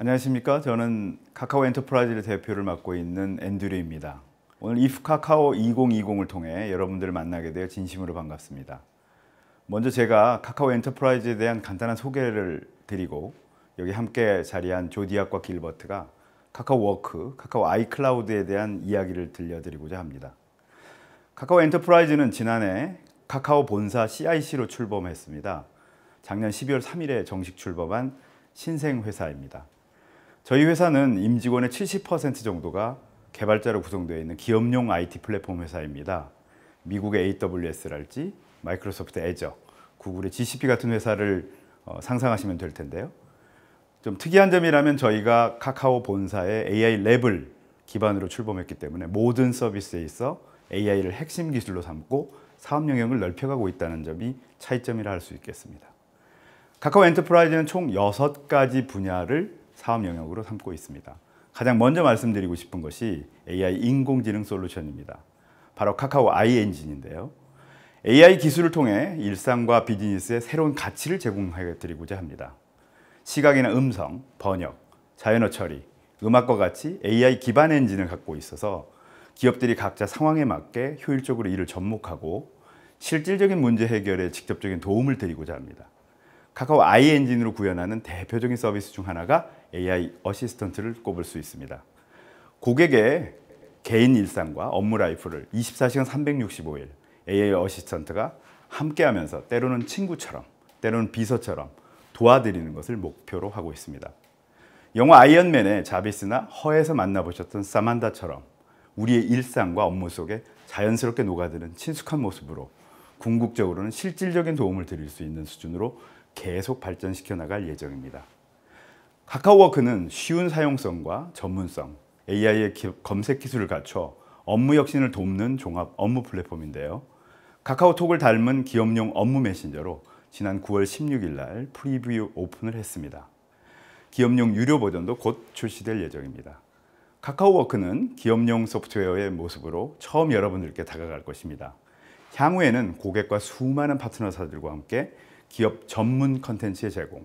안녕하십니까. 저는 카카오 엔터프라이즈 대표를 맡고 있는 앤드류입니다. 오늘 if 카카오 2020을 통해 여러분들을 만나게 되어 진심으로 반갑습니다. 먼저 제가 카카오 엔터프라이즈에 대한 간단한 소개를 드리고 여기 함께 자리한 조디악과 길버트가 카카오 워크, 카카오 아이클라우드에 대한 이야기를 들려드리고자 합니다. 카카오 엔터프라이즈는 지난해 카카오 본사 CIC로 출범했습니다. 작년 12월 3일에 정식 출범한 신생 회사입니다. 저희 회사는 임직원의 70% 정도가 개발자로 구성되어 있는 기업용 IT 플랫폼 회사입니다. 미국의 AWS랄지 마이크로소프트 애저, 구글의 GCP 같은 회사를 상상하시면 될 텐데요. 좀 특이한 점이라면 저희가 카카오 본사의 AI 랩을 기반으로 출범했기 때문에 모든 서비스에 있어 AI를 핵심 기술로 삼고 사업 영역을 넓혀가고 있다는 점이 차이점이라 할 수 있겠습니다. 카카오 엔터프라이즈는 총 6가지 분야를 사업 영역으로 삼고 있습니다. 가장 먼저 말씀드리고 싶은 것이 AI 인공지능 솔루션입니다. 바로 카카오 아이 엔진인데요. AI 기술을 통해 일상과 비즈니스에 새로운 가치를 제공해 드리고자 합니다. 시각이나 음성, 번역, 자연어 처리, 음악과 같이 AI 기반 엔진을 갖고 있어서 기업들이 각자 상황에 맞게 효율적으로 일을 접목하고 실질적인 문제 해결에 직접적인 도움을 드리고자 합니다. 카카오 아이 엔진으로 구현하는 대표적인 서비스 중 하나가 AI 어시스턴트를 꼽을 수 있습니다. 고객의 개인 일상과 업무 라이프를 24시간 365일 AI 어시스턴트가 함께하면서 때로는 친구처럼, 때로는 비서처럼 도와드리는 것을 목표로 하고 있습니다. 영화 아이언맨의 자비스나 허에서 만나보셨던 사만다처럼 우리의 일상과 업무 속에 자연스럽게 녹아드는 친숙한 모습으로 궁극적으로는 실질적인 도움을 드릴 수 있는 수준으로 계속 발전시켜 나갈 예정입니다. 카카오워크는 쉬운 사용성과 전문성, AI의 검색 기술을 갖춰 업무 혁신을 돕는 종합 업무 플랫폼인데요. 카카오톡을 닮은 기업용 업무 메신저로 지난 9월 16일 날 프리뷰 오픈을 했습니다. 기업용 유료 버전도 곧 출시될 예정입니다. 카카오워크는 기업용 소프트웨어의 모습으로 처음 여러분들께 다가갈 것입니다. 향후에는 고객과 수많은 파트너사들과 함께 기업 전문 컨텐츠의 제공,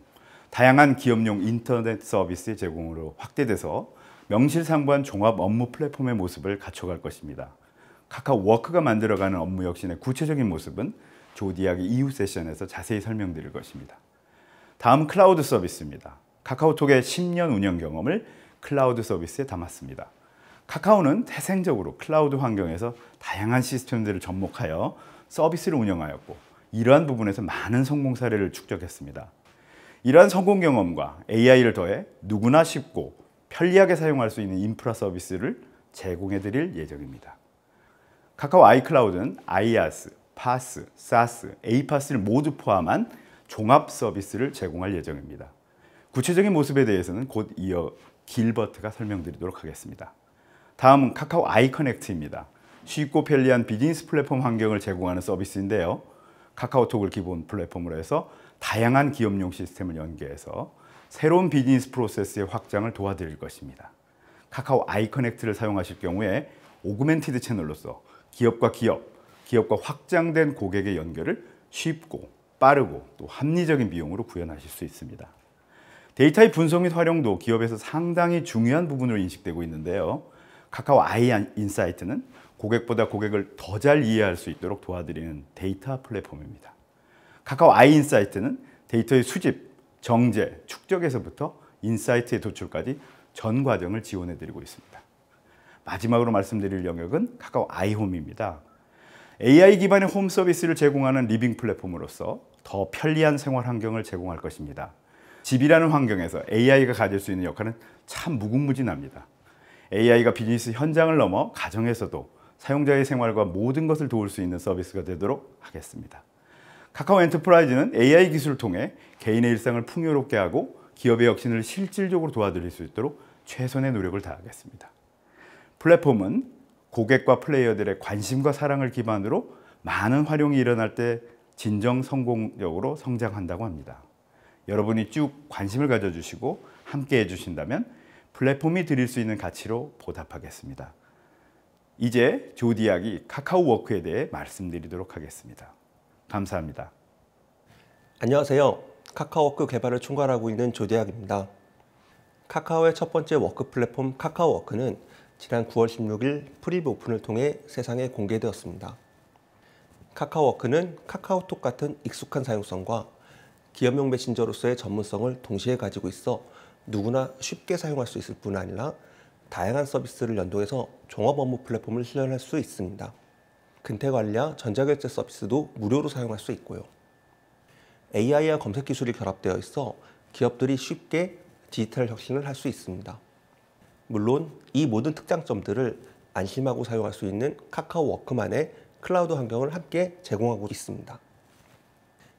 다양한 기업용 인터넷 서비스의 제공으로 확대돼서 명실상부한 종합 업무 플랫폼의 모습을 갖춰갈 것입니다. 카카오워크가 만들어가는 업무 혁신의 구체적인 모습은 조디악의 이후 세션에서 자세히 설명드릴 것입니다. 다음 클라우드 서비스입니다. 카카오톡의 10년 운영 경험을 클라우드 서비스에 담았습니다. 카카오는 태생적으로 클라우드 환경에서 다양한 시스템들을 접목하여 서비스를 운영하였고 이러한 부분에서 많은 성공 사례를 축적했습니다. 이러한 성공 경험과 AI를 더해 누구나 쉽고 편리하게 사용할 수 있는 인프라 서비스를 제공해 드릴 예정입니다. 카카오 아이클라우드는 IaaS, PaaS, SaaS, APaaS를 모두 포함한 종합 서비스를 제공할 예정입니다. 구체적인 모습에 대해서는 곧 이어 길버트가 설명드리도록 하겠습니다. 다음은 카카오 아이커넥트입니다. 쉽고 편리한 비즈니스 플랫폼 환경을 제공하는 서비스인데요. 카카오톡을 기본 플랫폼으로 해서 다양한 기업용 시스템을 연계해서 새로운 비즈니스 프로세스의 확장을 도와드릴 것입니다. 카카오 아이커넥트를 사용하실 경우에 오그멘티드 채널로서 기업과 기업과 확장된 고객의 연결을 쉽고 빠르고 또 합리적인 비용으로 구현하실 수 있습니다. 데이터의 분석 및 활용도 기업에서 상당히 중요한 부분으로 인식되고 있는데요. 카카오 아이 인사이트는 고객보다 고객을 더 잘 이해할 수 있도록 도와드리는 데이터 플랫폼입니다. 카카오 아이 인사이트는 데이터의 수집, 정제, 축적에서부터 인사이트의 도출까지 전 과정을 지원해드리고 있습니다. 마지막으로 말씀드릴 영역은 카카오 아이홈입니다. AI 기반의 홈 서비스를 제공하는 리빙 플랫폼으로서 더 편리한 생활 환경을 제공할 것입니다. 집이라는 환경에서 AI가 가질 수 있는 역할은 참 무궁무진합니다. AI가 비즈니스 현장을 넘어 가정에서도 사용자의 생활과 모든 것을 도울 수 있는 서비스가 되도록 하겠습니다. 카카오 엔터프라이즈는 AI 기술을 통해 개인의 일상을 풍요롭게 하고 기업의 혁신을 실질적으로 도와드릴 수 있도록 최선의 노력을 다하겠습니다. 플랫폼은 고객과 플레이어들의 관심과 사랑을 기반으로 많은 활용이 일어날 때 진정 성공적으로 성장한다고 합니다. 여러분이 쭉 관심을 가져주시고 함께 해주신다면 플랫폼이 드릴 수 있는 가치로 보답하겠습니다. 이제 조디악이 카카오워크에 대해 말씀드리도록 하겠습니다. 감사합니다. 안녕하세요. 카카오워크 개발을 총괄하고 있는 조디악입니다. 카카오의 첫 번째 워크 플랫폼 카카오워크는 지난 9월 16일 프리뷰 오픈을 통해 세상에 공개되었습니다. 카카오워크는 카카오톡 같은 익숙한 사용성과 기업용 메신저로서의 전문성을 동시에 가지고 있어 누구나 쉽게 사용할 수 있을 뿐 아니라 다양한 서비스를 연동해서 종합 업무 플랫폼을 실현할 수 있습니다. 근태관리와 전자결제 서비스도 무료로 사용할 수 있고요. AI와 검색 기술이 결합되어 있어 기업들이 쉽게 디지털 혁신을 할 수 있습니다. 물론 이 모든 특장점들을 안심하고 사용할 수 있는 카카오워크만의 클라우드 환경을 함께 제공하고 있습니다.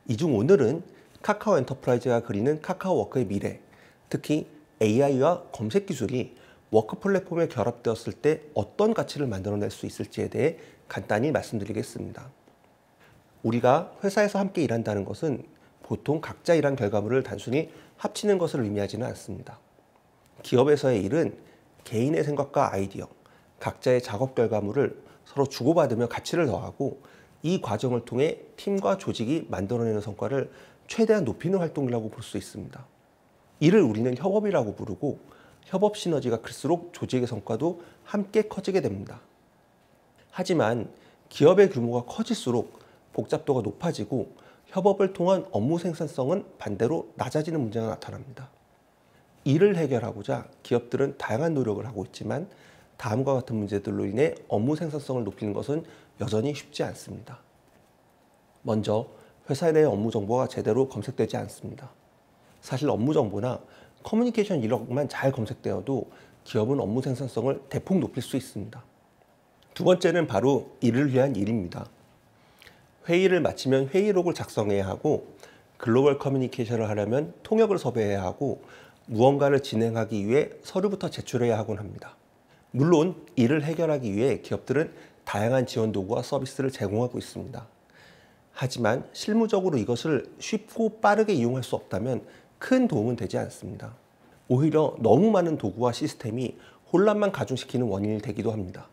이 중 오늘은 카카오 엔터프라이즈가 그리는 카카오워크의 미래, 특히 AI와 검색 기술이 워크 플랫폼에 결합되었을 때 어떤 가치를 만들어낼 수 있을지에 대해 간단히 말씀드리겠습니다. 우리가 회사에서 함께 일한다는 것은 보통 각자 일한 결과물을 단순히 합치는 것을 의미하지는 않습니다. 기업에서의 일은 개인의 생각과 아이디어, 각자의 작업 결과물을 서로 주고받으며 가치를 더하고 이 과정을 통해 팀과 조직이 만들어내는 성과를 최대한 높이는 활동이라고 볼 수 있습니다. 이를 우리는 협업이라고 부르고 협업 시너지가 클수록 조직의 성과도 함께 커지게 됩니다. 하지만 기업의 규모가 커질수록 복잡도가 높아지고 협업을 통한 업무 생산성은 반대로 낮아지는 문제가 나타납니다. 이를 해결하고자 기업들은 다양한 노력을 하고 있지만 다음과 같은 문제들로 인해 업무 생산성을 높이는 것은 여전히 쉽지 않습니다. 먼저 회사 내 업무 정보가 제대로 검색되지 않습니다. 사실 업무 정보나 커뮤니케이션 이력만 잘 검색되어도 기업은 업무 생산성을 대폭 높일 수 있습니다. 두 번째는 바로 일을 위한 일입니다. 회의를 마치면 회의록을 작성해야 하고 글로벌 커뮤니케이션을 하려면 통역을 섭외해야 하고 무언가를 진행하기 위해 서류부터 제출해야 하곤 합니다. 물론 이를 해결하기 위해 기업들은 다양한 지원 도구와 서비스를 제공하고 있습니다. 하지만 실무적으로 이것을 쉽고 빠르게 이용할 수 없다면 큰 도움은 되지 않습니다. 오히려 너무 많은 도구와 시스템이 혼란만 가중시키는 원인이 되기도 합니다.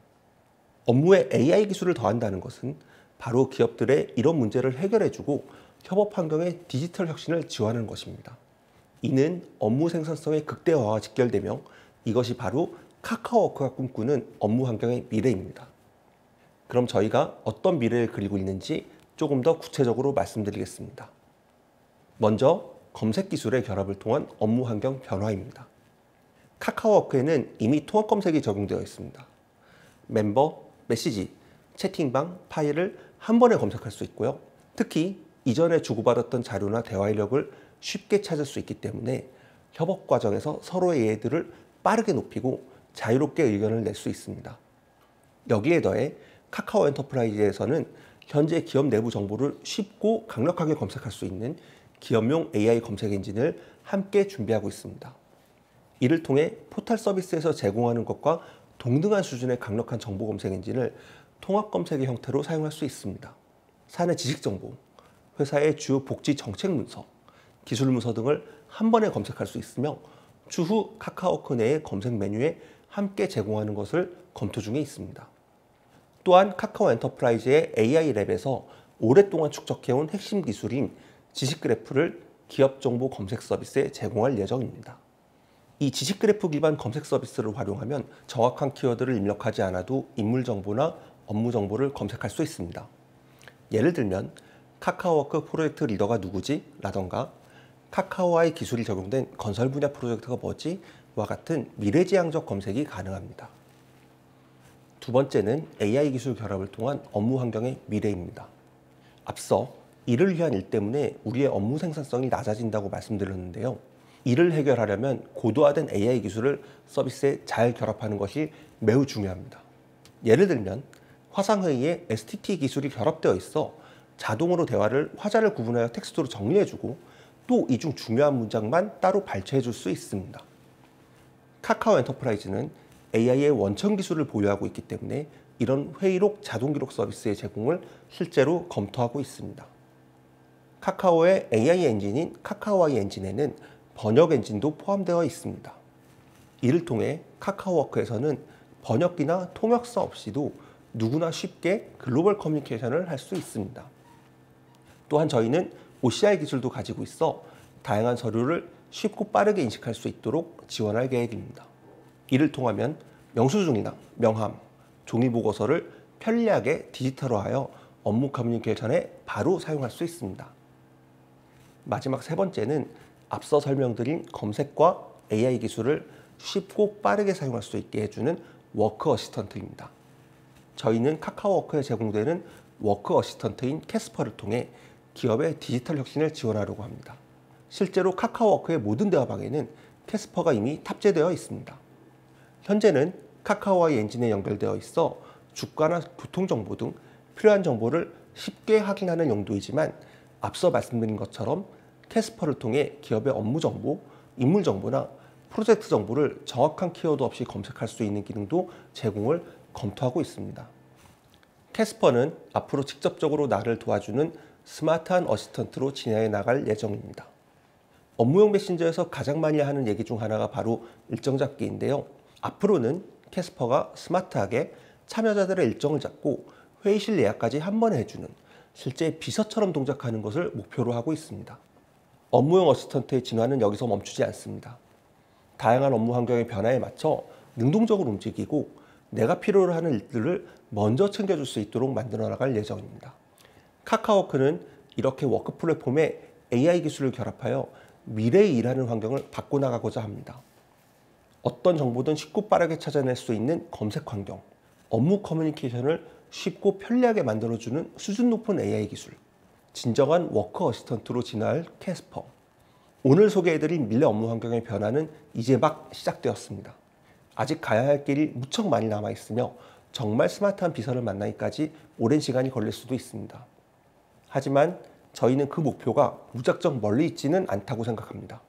업무에 AI 기술을 더한다는 것은 바로 기업들의 이런 문제를 해결해주고 협업 환경의 디지털 혁신을 지원하는 것입니다. 이는 업무 생산성의 극대화와 직결되며 이것이 바로 카카오워크가 꿈꾸는 업무 환경의 미래입니다. 그럼 저희가 어떤 미래를 그리고 있는지 조금 더 구체적으로 말씀드리겠습니다. 먼저 검색 기술의 결합을 통한 업무 환경 변화입니다. 카카오워크에는 이미 통합 검색이 적용되어 있습니다. 멤버, 메시지, 채팅방, 파일을 한 번에 검색할 수 있고요. 특히 이전에 주고받았던 자료나 대화 이력을 쉽게 찾을 수 있기 때문에 협업 과정에서 서로의 이해도를 빠르게 높이고 자유롭게 의견을 낼 수 있습니다. 여기에 더해 카카오 엔터프라이즈에서는 현재 기업 내부 정보를 쉽고 강력하게 검색할 수 있는 기업용 AI 검색 엔진을 함께 준비하고 있습니다. 이를 통해 포털 서비스에서 제공하는 것과 동등한 수준의 강력한 정보 검색 엔진을 통합 검색의 형태로 사용할 수 있습니다. 사내 지식 정보, 회사의 주요 복지 정책 문서, 기술 문서 등을 한 번에 검색할 수 있으며 추후 카카오워크 내의 검색 메뉴에 함께 제공하는 것을 검토 중에 있습니다. 또한 카카오 엔터프라이즈의 AI 랩에서 오랫동안 축적해온 핵심 기술인 지식 그래프를 기업 정보 검색 서비스에 제공할 예정입니다. 이 지식 그래프 기반 검색 서비스를 활용하면 정확한 키워드를 입력하지 않아도 인물 정보나 업무 정보를 검색할 수 있습니다. 예를 들면 카카오워크 프로젝트 리더가 누구지? 라던가 카카오와의 기술이 적용된 건설 분야 프로젝트가 뭐지? 와 같은 미래지향적 검색이 가능합니다. 두 번째는 AI 기술 결합을 통한 업무 환경의 미래입니다. 앞서 이를 위한 일 때문에 우리의 업무 생산성이 낮아진다고 말씀드렸는데요. 이를 해결하려면 고도화된 AI 기술을 서비스에 잘 결합하는 것이 매우 중요합니다. 예를 들면 화상회의에 STT 기술이 결합되어 있어 자동으로 대화를 화자를 구분하여 텍스트로 정리해주고 또 이 중 중요한 문장만 따로 발췌해줄 수 있습니다. 카카오 엔터프라이즈는 AI의 원천 기술을 보유하고 있기 때문에 이런 회의록 자동 기록 서비스의 제공을 실제로 검토하고 있습니다. 카카오의 AI 엔진인 카카오아이 엔진에는 번역 엔진도 포함되어 있습니다. 이를 통해 카카오워크에서는 번역기나 통역사 없이도 누구나 쉽게 글로벌 커뮤니케이션을 할 수 있습니다. 또한 저희는 OCR 기술도 가지고 있어 다양한 서류를 쉽고 빠르게 인식할 수 있도록 지원할 계획입니다. 이를 통하면 영수증이나 명함, 종이보고서를 편리하게 디지털화하여 업무 커뮤니케이션에 바로 사용할 수 있습니다. 마지막 세 번째는 앞서 설명드린 검색과 AI 기술을 쉽고 빠르게 사용할 수 있게 해주는 워크 어시스턴트입니다. 저희는 카카오워크에 제공되는 워크 어시스턴트인 캐스퍼를 통해 기업의 디지털 혁신을 지원하려고 합니다. 실제로 카카오워크의 모든 대화방에는 캐스퍼가 이미 탑재되어 있습니다. 현재는 카카오와의 엔진에 연결되어 있어 주가나 교통정보 등 필요한 정보를 쉽게 확인하는 용도이지만 앞서 말씀드린 것처럼 캐스퍼를 통해 기업의 업무 정보, 인물 정보나 프로젝트 정보를 정확한 키워드 없이 검색할 수 있는 기능도 제공을 검토하고 있습니다. 캐스퍼는 앞으로 직접적으로 나를 도와주는 스마트한 어시스턴트로 진행해 나갈 예정입니다. 업무용 메신저에서 가장 많이 하는 얘기 중 하나가 바로 일정 잡기인데요. 앞으로는 캐스퍼가 스마트하게 참여자들의 일정을 잡고 회의실 예약까지 한 번에 해주는 실제 비서처럼 동작하는 것을 목표로 하고 있습니다. 업무용 어시스턴트의 진화는 여기서 멈추지 않습니다. 다양한 업무 환경의 변화에 맞춰 능동적으로 움직이고 내가 필요로 하는 일들을 먼저 챙겨줄 수 있도록 만들어 나갈 예정입니다. 카카오워크는 이렇게 워크 플랫폼에 AI 기술을 결합하여 미래의 일하는 환경을 바꿔나가고자 합니다. 어떤 정보든 쉽고 빠르게 찾아낼 수 있는 검색 환경, 업무 커뮤니케이션을 쉽고 편리하게 만들어주는 수준 높은 AI 기술, 진정한 워크 어시스턴트로 진화할 캐스퍼. 오늘 소개해드린 미래 업무 환경의 변화는 이제 막 시작되었습니다. 아직 가야 할 길이 무척 많이 남아있으며 정말 스마트한 비서를 만나기까지 오랜 시간이 걸릴 수도 있습니다. 하지만 저희는 그 목표가 무작정 멀리 있지는 않다고 생각합니다.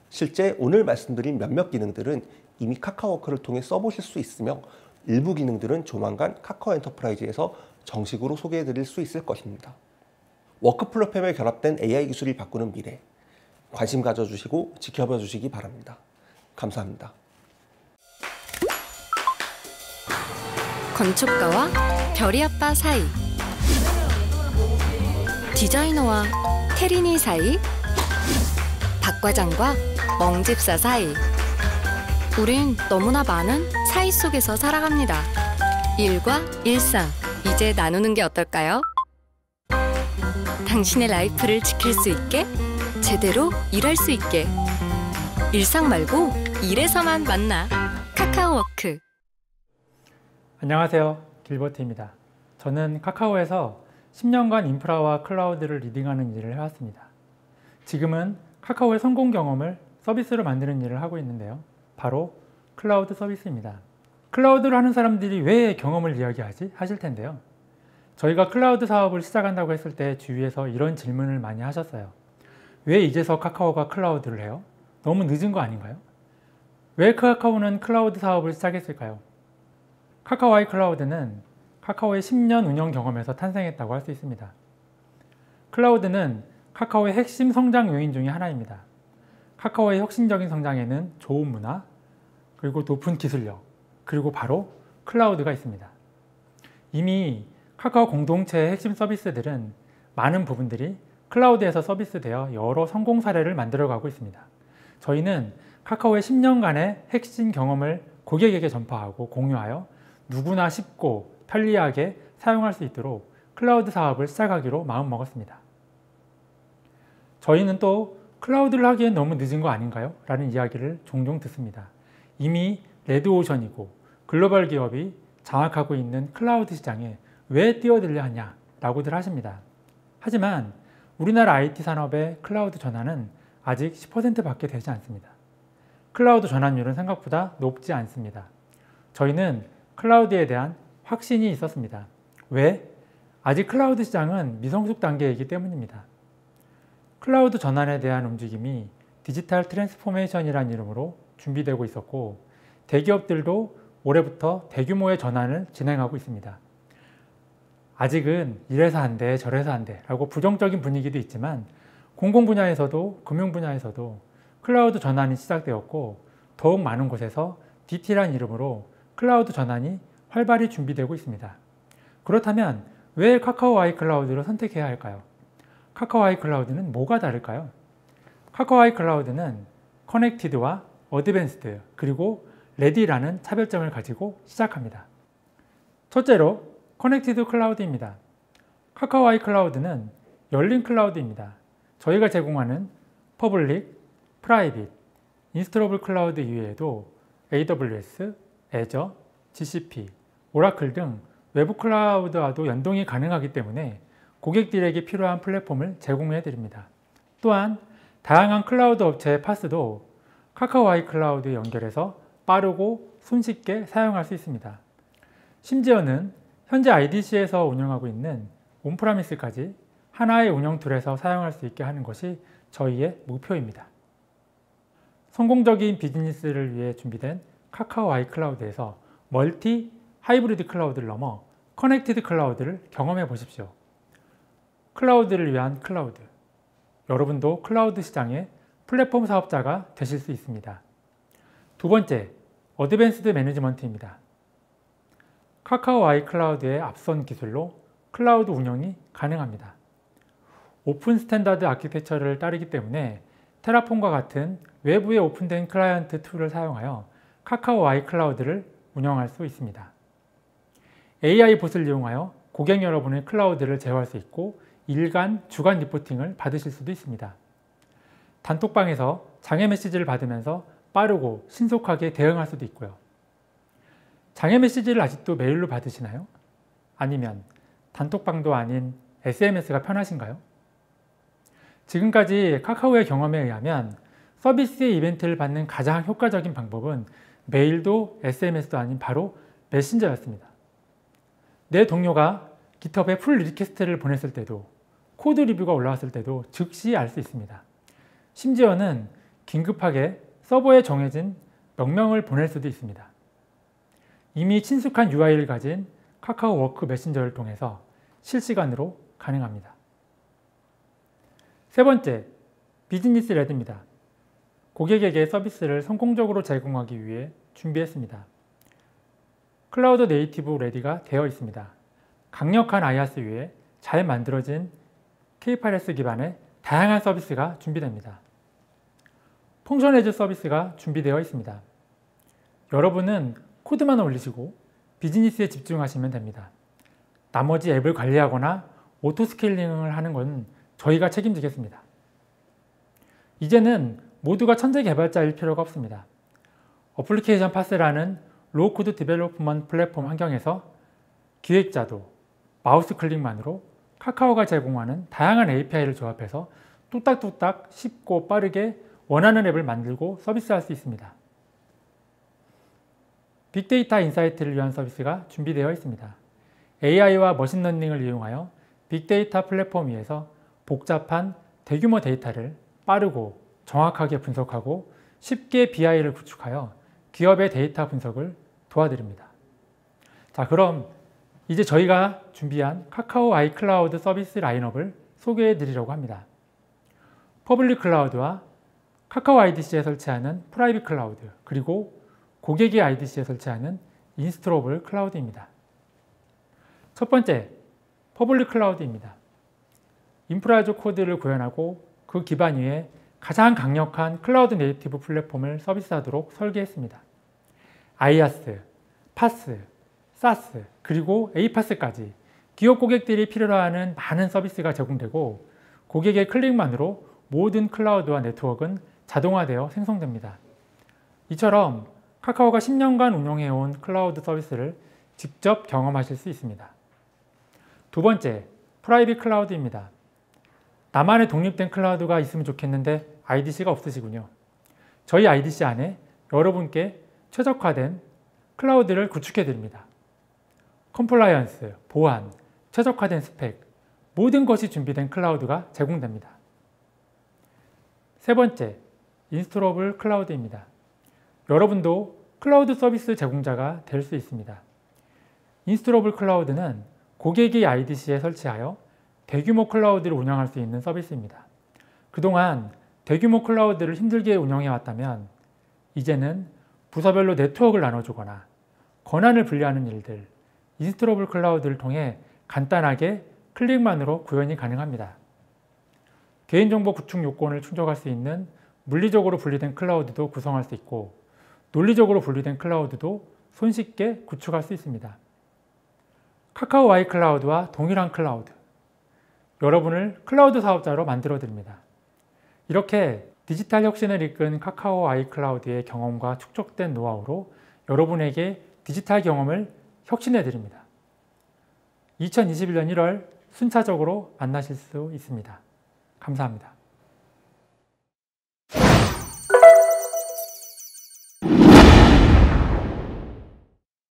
실제 오늘 말씀드린 몇몇 기능들은 이미 카카오워크를 통해 써보실 수 있으며 일부 기능들은 조만간 카카오 엔터프라이즈에서 정식으로 소개해드릴 수 있을 것입니다. 워크 플랫폼에 결합된 AI 기술이 바꾸는 미래, 관심 가져주시고 지켜봐 주시기 바랍니다. 감사합니다. 건축가와 별이 아빠 사이, 디자이너와 테린이 사이, 박과장과 멍집사 사이. 우린 너무나 많은 사이 속에서 살아갑니다. 일과 일상, 이제 나누는 게 어떨까요? 당신의 라이프를 지킬 수 있게, 제대로 일할 수 있게. 일상 말고 일에서만 만나. 카카오워크. 안녕하세요. 길버트입니다. 저는 카카오에서 10년간 인프라와 클라우드를 리딩하는 일을 해왔습니다. 지금은 카카오의 성공 경험을 서비스로 만드는 일을 하고 있는데요. 바로 클라우드 서비스입니다. 클라우드를 하는 사람들이 왜 경험을 이야기하지? 하실 텐데요. 저희가 클라우드 사업을 시작한다고 했을 때 주위에서 이런 질문을 많이 하셨어요. 왜 이제서 카카오가 클라우드를 해요? 너무 늦은 거 아닌가요? 왜 카카오는 클라우드 사업을 시작했을까요? 카카오 아이 클라우드는 카카오의 10년 운영 경험에서 탄생했다고 할 수 있습니다. 클라우드는 카카오의 핵심 성장 요인 중에 하나입니다. 카카오의 혁신적인 성장에는 좋은 문화, 그리고 높은 기술력, 그리고 바로 클라우드가 있습니다. 이미 카카오 공동체의 핵심 서비스들은 많은 부분들이 클라우드에서 서비스되어 여러 성공 사례를 만들어가고 있습니다. 저희는 카카오의 10년간의 핵심 경험을 고객에게 전파하고 공유하여 누구나 쉽고 편리하게 사용할 수 있도록 클라우드 사업을 시작하기로 마음먹었습니다. 저희는 또 클라우드를 하기엔 너무 늦은 거 아닌가요? 라는 이야기를 종종 듣습니다. 이미 레드오션이고 글로벌 기업이 장악하고 있는 클라우드 시장에 왜 뛰어들려 하냐 라고들 하십니다. 하지만 우리나라 IT 산업의 클라우드 전환은 아직 10%밖에 되지 않습니다. 클라우드 전환율은 생각보다 높지 않습니다. 저희는 클라우드에 대한 확신이 있었습니다. 왜? 아직 클라우드 시장은 미성숙 단계이기 때문입니다. 클라우드 전환에 대한 움직임이 디지털 트랜스포메이션이라는 이름으로 준비되고 있었고 대기업들도 올해부터 대규모의 전환을 진행하고 있습니다. 아직은 이래서 안 돼, 저래서 안 돼 라고 부정적인 분위기도 있지만 공공 분야에서도 금융 분야에서도 클라우드 전환이 시작되었고 더욱 많은 곳에서 DT라는 이름으로 클라우드 전환이 활발히 준비되고 있습니다. 그렇다면 왜 카카오 아이 클라우드를 선택해야 할까요? 카카오 아이 클라우드는 뭐가 다를까요? 카카오 아이클라우드는 커넥티드와 어드밴스드 그리고 레디라는 차별점을 가지고 시작합니다. 첫째로 커넥티드 클라우드입니다. 카카오 아이클라우드는 열린 클라우드입니다. 저희가 제공하는 퍼블릭, 프라이빗, 인스톨러블 클라우드 이외에도 AWS, 애저, GCP, 오라클 등 외부 클라우드와도 연동이 가능하기 때문에 고객들에게 필요한 플랫폼을 제공해 드립니다. 또한 다양한 클라우드 업체의 파스도 카카오 아이클라우드에 연결해서 빠르고 손쉽게 사용할 수 있습니다. 심지어는 현재 IDC에서 운영하고 있는 온프라미스까지 하나의 운영 툴에서 사용할 수 있게 하는 것이 저희의 목표입니다. 성공적인 비즈니스를 위해 준비된 카카오 아이클라우드에서 멀티 하이브리드 클라우드를 넘어 커넥티드 클라우드를 경험해 보십시오. 클라우드를 위한 클라우드. 여러분도 클라우드 시장의 플랫폼 사업자가 되실 수 있습니다. 두 번째, 어드밴스드 매니지먼트입니다. 카카오 아이클라우드의 앞선 기술로 클라우드 운영이 가능합니다. 오픈 스탠다드 아키텍처를 따르기 때문에 테라폼과 같은 외부에 오픈된 클라이언트 툴을 사용하여 카카오 아이클라우드를 운영할 수 있습니다. AI 봇을 이용하여 고객 여러분의 클라우드를 제어할 수 있고 일간, 주간 리포팅을 받으실 수도 있습니다. 단톡방에서 장애 메시지를 받으면서 빠르고 신속하게 대응할 수도 있고요. 장애 메시지를 아직도 메일로 받으시나요? 아니면 단톡방도 아닌 SMS가 편하신가요? 지금까지 카카오의 경험에 의하면 서비스의 이벤트를 받는 가장 효과적인 방법은 메일도 SMS도 아닌 바로 메신저였습니다. 내 동료가 깃허브에 풀 리퀘스트를 보냈을 때도 코드 리뷰가 올라왔을 때도 즉시 알 수 있습니다. 심지어는 긴급하게 서버에 정해진 명령을 보낼 수도 있습니다. 이미 친숙한 UI를 가진 카카오 워크 메신저를 통해서 실시간으로 가능합니다. 세 번째, 비즈니스 레드입니다. 고객에게 서비스를 성공적으로 제공하기 위해 준비했습니다. 클라우드 네이티브 레디가 되어 있습니다. 강력한 IaaS 위에 잘 만들어진 K8s 기반의 다양한 서비스가 준비됩니다. 펑션 애즈 서비스가 준비되어 있습니다. 여러분은 코드만 올리시고 비즈니스에 집중하시면 됩니다. 나머지 앱을 관리하거나 오토 스케일링을 하는 건 저희가 책임지겠습니다. 이제는 모두가 천재 개발자일 필요가 없습니다. 어플리케이션 파스라는 로우코드 디벨로프먼트 플랫폼 환경에서 기획자도 마우스 클릭만으로 카카오가 제공하는 다양한 API를 조합해서 뚝딱뚝딱 쉽고 빠르게 원하는 앱을 만들고 서비스할 수 있습니다. 빅데이터 인사이트를 위한 서비스가 준비되어 있습니다. AI와 머신러닝을 이용하여 빅데이터 플랫폼 위에서 복잡한 대규모 데이터를 빠르고 정확하게 분석하고 쉽게 BI를 구축하여 기업의 데이터 분석을 도와드립니다. 자, 그럼 이제 저희가 준비한 카카오 아이클라우드 서비스 라인업을 소개해 드리려고 합니다. 퍼블릭 클라우드와 카카오 IDC에 설치하는 프라이빗 클라우드, 그리고 고객의 IDC에 설치하는 인스톨러블 클라우드입니다. 첫 번째, 퍼블릭 클라우드입니다. 인프라 as 코드를 구현하고 그 기반 위에 가장 강력한 클라우드 네이티브 플랫폼을 서비스하도록 설계했습니다. IaaS, PaaS, SaaS, 그리고 APaaS까지 기업 고객들이 필요로 하는 많은 서비스가 제공되고 고객의 클릭만으로 모든 클라우드와 네트워크는 자동화되어 생성됩니다. 이처럼 카카오가 10년간 운영해온 클라우드 서비스를 직접 경험하실 수 있습니다. 두 번째, 프라이빗 클라우드입니다. 나만의 독립된 클라우드가 있으면 좋겠는데 IDC가 없으시군요. 저희 IDC 안에 여러분께 최적화된 클라우드를 구축해 드립니다. 컴플라이언스, 보안, 최적화된 스펙, 모든 것이 준비된 클라우드가 제공됩니다. 세 번째, 인스톨러블 클라우드입니다. 여러분도 클라우드 서비스 제공자가 될 수 있습니다. 인스톨러블 클라우드는 고객이 IDC에 설치하여 대규모 클라우드를 운영할 수 있는 서비스입니다. 그동안 대규모 클라우드를 힘들게 운영해 왔다면 이제는 부서별로 네트워크를 나눠주거나 권한을 분리하는 일들, 인스톨러블 클라우드를 통해 간단하게 클릭만으로 구현이 가능합니다. 개인정보 구축 요건을 충족할 수 있는 물리적으로 분리된 클라우드도 구성할 수 있고 논리적으로 분리된 클라우드도 손쉽게 구축할 수 있습니다. 카카오 아이클라우드와 동일한 클라우드, 여러분을 클라우드 사업자로 만들어 드립니다. 이렇게 디지털 혁신을 이끈 카카오 아이클라우드의 경험과 축적된 노하우로 여러분에게 디지털 경험을 혁신해 드립니다. 2021년 1월 순차적으로 만나실 수 있습니다. 감사합니다.